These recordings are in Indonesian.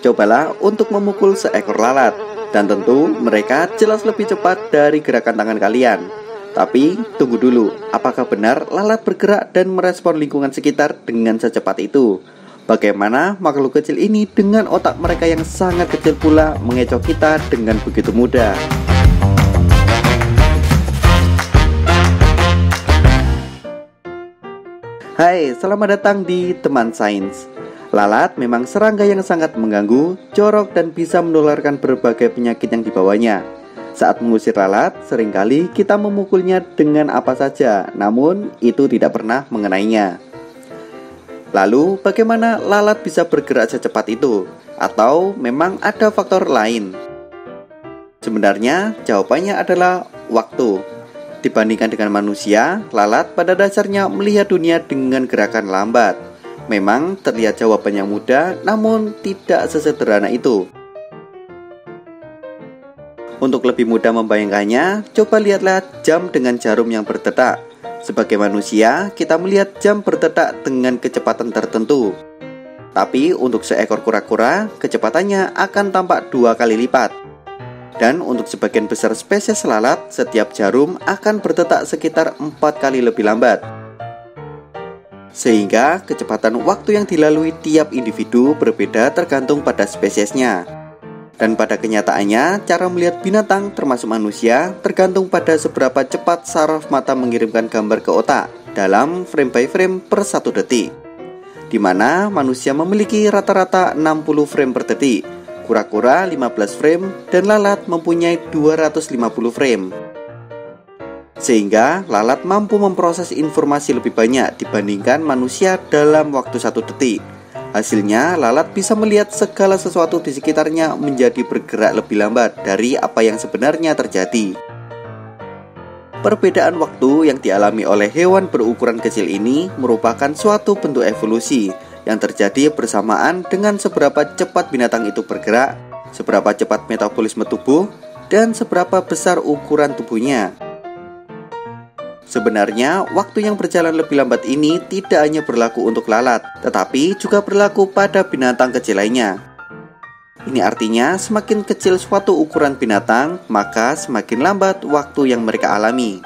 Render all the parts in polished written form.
Cobalah untuk memukul seekor lalat, dan tentu mereka jelas lebih cepat dari gerakan tangan kalian. Tapi tunggu dulu, apakah benar lalat bergerak dan merespon lingkungan sekitar dengan secepat itu? Bagaimana makhluk kecil ini dengan otak mereka yang sangat kecil pula mengecoh kita dengan begitu mudah? Hai, selamat datang di Teman Sains. Lalat memang serangga yang sangat mengganggu, jorok, dan bisa menularkan berbagai penyakit yang dibawanya. Saat mengusir lalat, seringkali kita memukulnya dengan apa saja, namun itu tidak pernah mengenainya. Lalu, bagaimana lalat bisa bergerak secepat itu? Atau memang ada faktor lain? Sebenarnya, jawabannya adalah waktu. Dibandingkan dengan manusia, lalat pada dasarnya melihat dunia dengan gerakan lambat. Memang terlihat jawaban yang mudah, namun tidak sesederhana itu. Untuk lebih mudah membayangkannya, coba lihatlah jam dengan jarum yang berdetak. Sebagai manusia, kita melihat jam berdetak dengan kecepatan tertentu. Tapi untuk seekor kura-kura, kecepatannya akan tampak 2 kali lipat. Dan untuk sebagian besar spesies lalat, setiap jarum akan berdetak sekitar 4 kali lebih lambat. Sehingga kecepatan waktu yang dilalui tiap individu berbeda tergantung pada spesiesnya. Dan pada kenyataannya, cara melihat binatang termasuk manusia tergantung pada seberapa cepat saraf mata mengirimkan gambar ke otak dalam frame by frame per 1 detik, di mana manusia memiliki rata-rata 60 frame per detik, kura-kura 15 frame, dan lalat mempunyai 250 frame. Sehingga lalat mampu memproses informasi lebih banyak dibandingkan manusia dalam waktu 1 detik. Hasilnya, lalat bisa melihat segala sesuatu di sekitarnya menjadi bergerak lebih lambat dari apa yang sebenarnya terjadi. Perbedaan waktu yang dialami oleh hewan berukuran kecil ini merupakan suatu bentuk evolusi yang terjadi bersamaan dengan seberapa cepat binatang itu bergerak, seberapa cepat metabolisme tubuh, dan seberapa besar ukuran tubuhnya. Sebenarnya, waktu yang berjalan lebih lambat ini tidak hanya berlaku untuk lalat, tetapi juga berlaku pada binatang kecil lainnya. Ini artinya, semakin kecil suatu ukuran binatang, maka semakin lambat waktu yang mereka alami.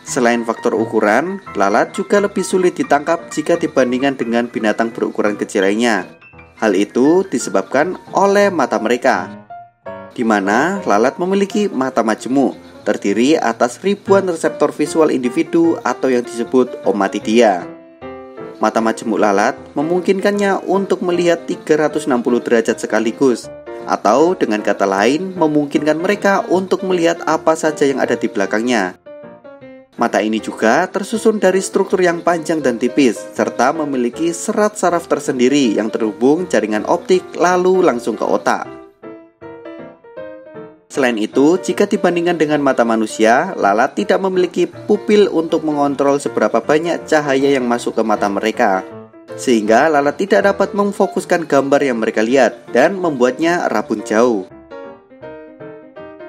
Selain faktor ukuran, lalat juga lebih sulit ditangkap jika dibandingkan dengan binatang berukuran kecil lainnya. Hal itu disebabkan oleh mata mereka, di mana lalat memiliki mata majemuk, terdiri atas ribuan reseptor visual individu atau yang disebut omatidia. Mata majemuk lalat memungkinkannya untuk melihat 360 derajat sekaligus, atau dengan kata lain memungkinkan mereka untuk melihat apa saja yang ada di belakangnya. Mata ini juga tersusun dari struktur yang panjang dan tipis, serta memiliki serat saraf tersendiri yang terhubung jaringan optik lalu langsung ke otak. Selain itu, jika dibandingkan dengan mata manusia, lalat tidak memiliki pupil untuk mengontrol seberapa banyak cahaya yang masuk ke mata mereka, sehingga lalat tidak dapat memfokuskan gambar yang mereka lihat dan membuatnya rabun jauh.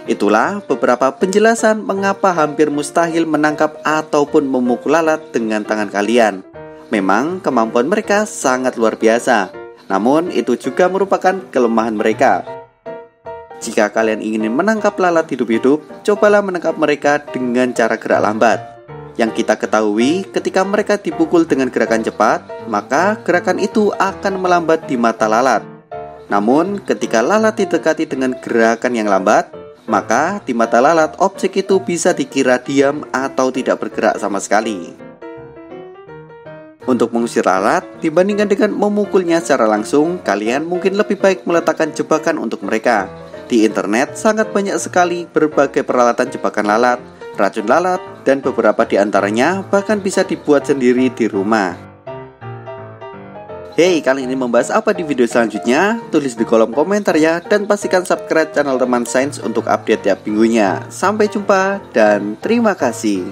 Itulah beberapa penjelasan mengapa hampir mustahil menangkap ataupun memukul lalat dengan tangan kalian. Memang kemampuan mereka sangat luar biasa, namun itu juga merupakan kelemahan mereka. Jika kalian ingin menangkap lalat hidup-hidup, cobalah menangkap mereka dengan cara gerak lambat. Yang kita ketahui, ketika mereka dipukul dengan gerakan cepat, maka gerakan itu akan melambat di mata lalat. Namun, ketika lalat didekati dengan gerakan yang lambat, maka di mata lalat objek itu bisa dikira diam atau tidak bergerak sama sekali. Untuk mengusir lalat, dibandingkan dengan memukulnya secara langsung, kalian mungkin lebih baik meletakkan jebakan untuk mereka. Di internet sangat banyak sekali berbagai peralatan jebakan lalat, racun lalat, dan beberapa di antaranya bahkan bisa dibuat sendiri di rumah. Hey, kalian ingin membahas apa di video selanjutnya? Tulis di kolom komentar ya, dan pastikan subscribe channel Teman Sains untuk update tiap minggunya. Sampai jumpa dan terima kasih.